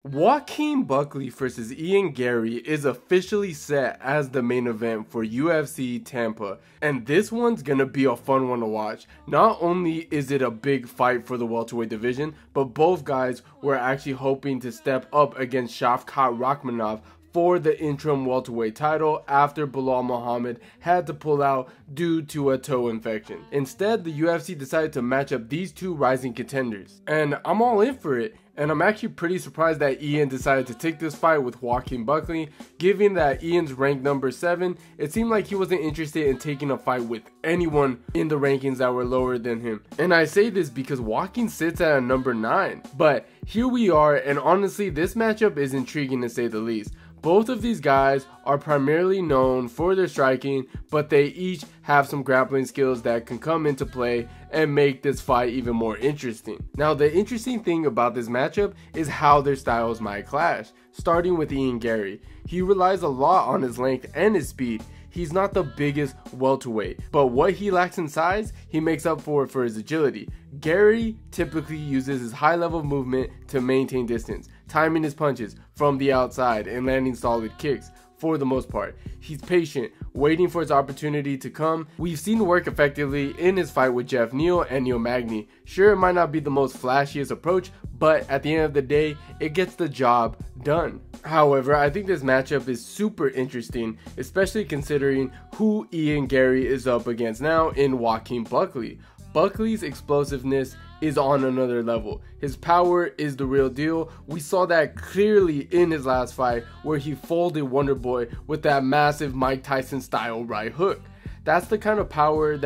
Joaquin Buckley vs. Ian Garry is officially set as the main event for UFC Tampa, and this one's gonna be a fun one to watch. Not only is it a big fight for the welterweight division, but both guys were actually hoping to step up against Shavkat Rakhmonov for the interim welterweight title after Belal Muhammad had to pull out due to a toe infection. Instead, the UFC decided to match up these two rising contenders, and I'm all in for it. And I'm actually pretty surprised that Ian decided to take this fight with Joaquin Buckley. Given that Ian's ranked number 7, it seemed like he wasn't interested in taking a fight with anyone in the rankings that were lower than him. And I say this because Joaquin sits at a number 9. But here we are, and honestly, this matchup is intriguing to say the least. Both of these guys are primarily known for their striking, but they each have some grappling skills that can come into play and make this fight even more interesting. Now, the interesting thing about this matchup is how their styles might clash. Starting with Ian Garry, he relies a lot on his length and his speed. He's not the biggest welterweight, but what he lacks in size, he makes up for it for his agility. Garry typically uses his high level movement to maintain distance, timing his punches from the outside and landing solid kicks. For the most part, he's patient, waiting for his opportunity to come. We've seen work effectively in his fight with Jeff Neal and Neil Magny. Sure, it might not be the most flashiest approach, but at the end of the day, it gets the job done. However, I think this matchup is super interesting, especially considering who Ian Garry is up against now in Joaquin Buckley. Buckley's explosiveness is on another level. His power is the real deal. We saw that clearly in his last fight where he folded Wonderboy with that massive Mike Tyson style right hook. That's the kind of power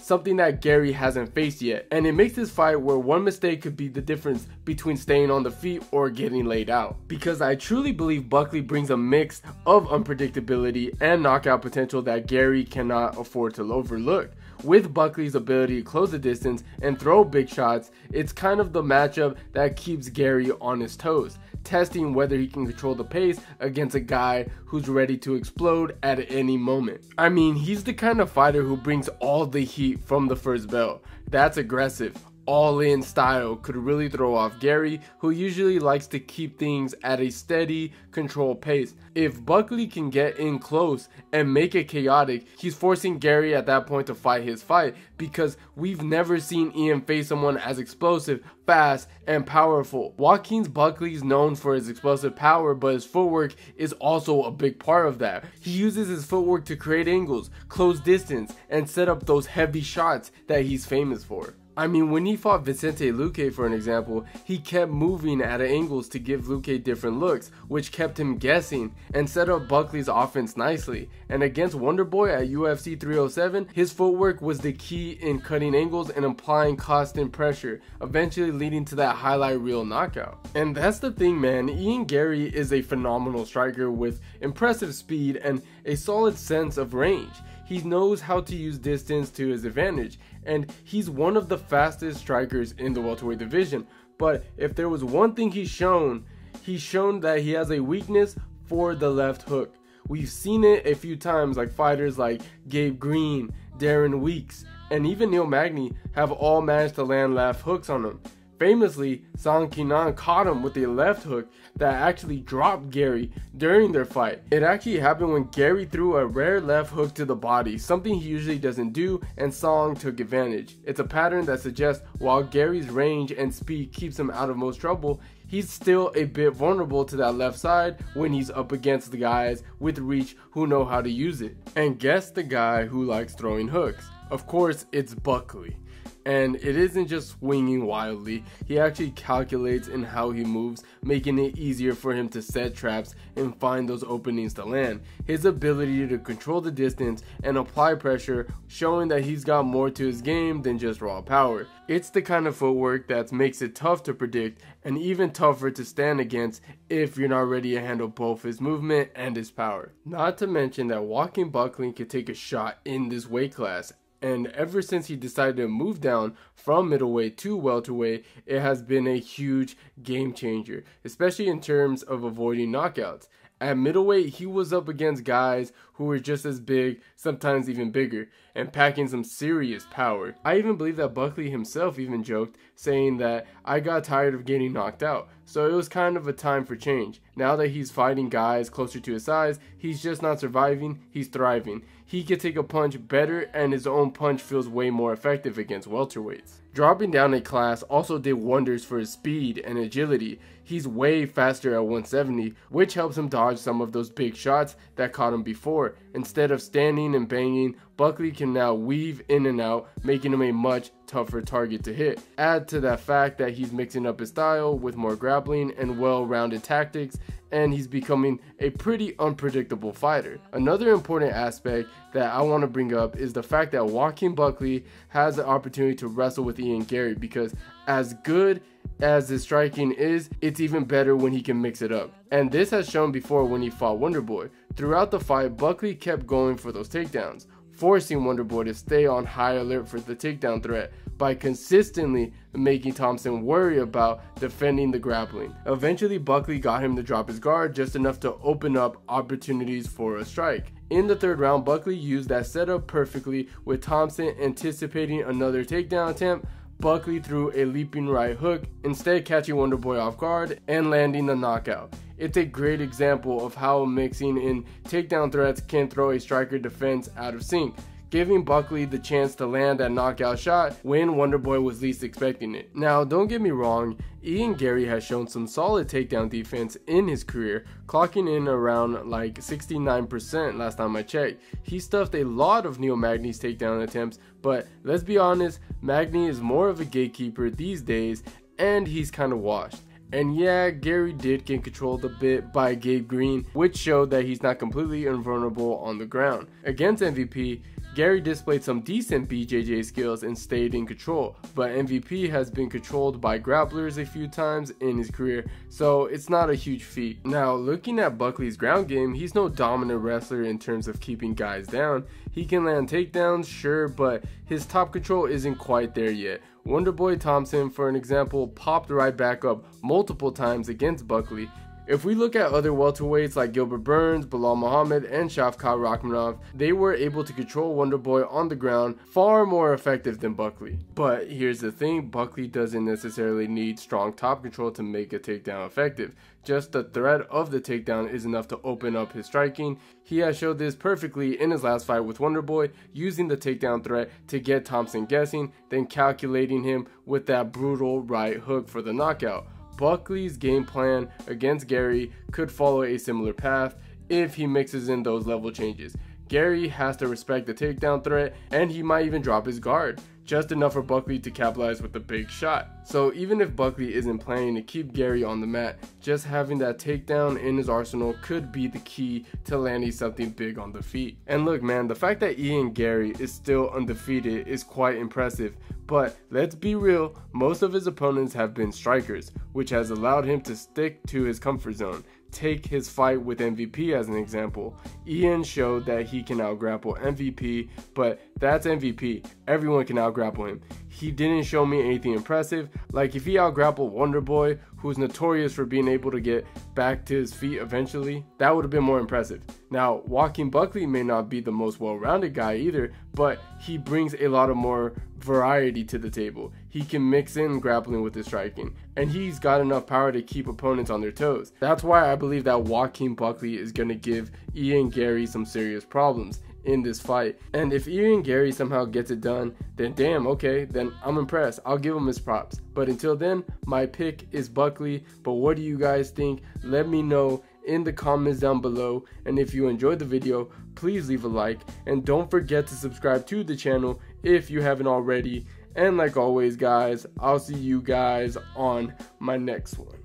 something that Garry hasn't faced yet, and it makes this fight where one mistake could be the difference between staying on the feet or getting laid out. Because I truly believe Buckley brings a mix of unpredictability and knockout potential that Garry cannot afford to overlook. With Buckley's ability to close the distance and throw big shots, it's kind of the matchup that keeps Garry on his toes, testing whether he can control the pace against a guy who's ready to explode at any moment. I mean, he's the kind of fighter who brings all the heat from the first bell. That's aggressive, all-in style could really throw off Garry, who usually likes to keep things at a steady, controlled pace. If Buckley can get in close and make it chaotic, he's forcing Garry at that point to fight his fight, because we've never seen Ian face someone as explosive, fast, and powerful. Joaquin Buckley's known for his explosive power, but his footwork is also a big part of that. He uses his footwork to create angles, close distance, and set up those heavy shots that he's famous for. I mean, when he fought Vicente Luque, for an example, he kept moving at angles to give Luque different looks, which kept him guessing and set up Buckley's offense nicely. And against Wonderboy at UFC 307, his footwork was the key in cutting angles and applying constant pressure, eventually leading to that highlight reel knockout. And that's the thing, man. Ian Garry is a phenomenal striker with impressive speed and a solid sense of range. He knows how to use distance to his advantage, and he's one of the fastest strikers in the welterweight division. But if there was one thing he's shown that he has a weakness for the left hook. We've seen it a few times, like fighters like Gabe Green, Darren Weeks, and even Neil Magny have all managed to land left hooks on him. Famously, Sang Kinan caught him with a left hook that actually dropped Garry during their fight. It actually happened when Garry threw a rare left hook to the body, something he usually doesn't do, and Sang took advantage. It's a pattern that suggests while Garry's range and speed keeps him out of most trouble, he's still a bit vulnerable to that left side when he's up against the guys with reach who know how to use it. And guess the guy who likes throwing hooks? Of course, it's Buckley. And it isn't just swinging wildly, he actually calculates in how he moves, making it easier for him to set traps and find those openings to land. His ability to control the distance and apply pressure, showing that he's got more to his game than just raw power. It's the kind of footwork that makes it tough to predict and even tougher to stand against if you're not ready to handle both his movement and his power. Not to mention that Joaquin Buckley can take a shot in this weight class. And ever since he decided to move down from middleweight to welterweight, it has been a huge game changer, especially in terms of avoiding knockouts. At middleweight, he was up against guys who were just as big, sometimes even bigger, and packing some serious power. I even believe that Buckley himself even joked, saying that I got tired of getting knocked out, so it was kind of a time for change. Now that he's fighting guys closer to his size, he's just not surviving, he's thriving. He can take a punch better, and his own punch feels way more effective against welterweights. Dropping down a class also did wonders for his speed and agility. He's way faster at 170, which helps him dodge some of those big shots that caught him before. Instead of standing and banging, Buckley can now weave in and out, making him a much tougher target to hit. Add to that fact that he's mixing up his style with more grappling and well-rounded tactics, and he's becoming a pretty unpredictable fighter. Another important aspect that I want to bring up is the fact that Joaquin Buckley has the opportunity to wrestle with Ian Garry, because as good as his striking is, it's even better when he can mix it up. And this has shown before when he fought Wonderboy. Throughout the fight, Buckley kept going for those takedowns, forcing Wonderboy to stay on high alert for the takedown threat by consistently making Thompson worry about defending the grappling. Eventually, Buckley got him to drop his guard just enough to open up opportunities for a strike. In the third round, Buckley used that setup perfectly, with Thompson anticipating another takedown attempt. Buckley threw a leaping right hook, instead catching Wonderboy off guard and landing the knockout. It's a great example of how mixing in takedown threats can throw a striker defense out of sync, giving Buckley the chance to land that knockout shot when Wonderboy was least expecting it. Now, don't get me wrong, Ian Garry has shown some solid takedown defense in his career, clocking in around like 69% last time I checked. He stuffed a lot of Neil Magny's takedown attempts, but let's be honest, Magny is more of a gatekeeper these days, and he's kind of washed. And yeah, Garry did get controlled a bit by Gabe Green, which showed that he's not completely invulnerable on the ground. Against MVP, Garry displayed some decent BJJ skills and stayed in control, but MVP has been controlled by grapplers a few times in his career, so it's not a huge feat. Now, looking at Buckley's ground game, he's no dominant wrestler in terms of keeping guys down. He can land takedowns, sure, but his top control isn't quite there yet. Wonderboy Thompson, for an example, popped right back up multiple times against Buckley. If we look at other welterweights like Gilbert Burns, Bilal Muhammad, and Shavkat Rakhmonov, they were able to control Wonderboy on the ground far more effective than Buckley. But here's the thing, Buckley doesn't necessarily need strong top control to make a takedown effective. Just the threat of the takedown is enough to open up his striking. He has showed this perfectly in his last fight with Wonderboy, using the takedown threat to get Thompson guessing, then calculating him with that brutal right hook for the knockout. Buckley's game plan against Garry could follow a similar path if he mixes in those level changes. Garry has to respect the takedown threat, and he might even drop his guard, just enough for Buckley to capitalize with a big shot. So even if Buckley isn't planning to keep Garry on the mat, just having that takedown in his arsenal could be the key to landing something big on the feet. And look man, the fact that Ian Garry is still undefeated is quite impressive, but let's be real, most of his opponents have been strikers, which has allowed him to stick to his comfort zone. Take his fight with MVP as an example. Ian showed that he can out-grapple MVP, but that's MVP. Everyone can out-grapple him. He didn't show me anything impressive. Like if he out-grappled Wonderboy, who's notorious for being able to get back to his feet eventually, that would have been more impressive. Now, Joaquin Buckley may not be the most well-rounded guy either, but he brings a lot of more variety to the table. He can mix in grappling with his striking, and he's got enough power to keep opponents on their toes. That's why I believe that Joaquin Buckley is going to give Ian Garry some serious problems in this fight. And if Ian Garry somehow gets it done, then damn, okay, then I'm impressed. I'll give him his props. But until then, my pick is Buckley. But what do you guys think? Let me know in the comments down below, and if you enjoyed the video, please leave a like, and don't forget to subscribe to the channel if you haven't already. And like always guys, I'll see you guys on my next one.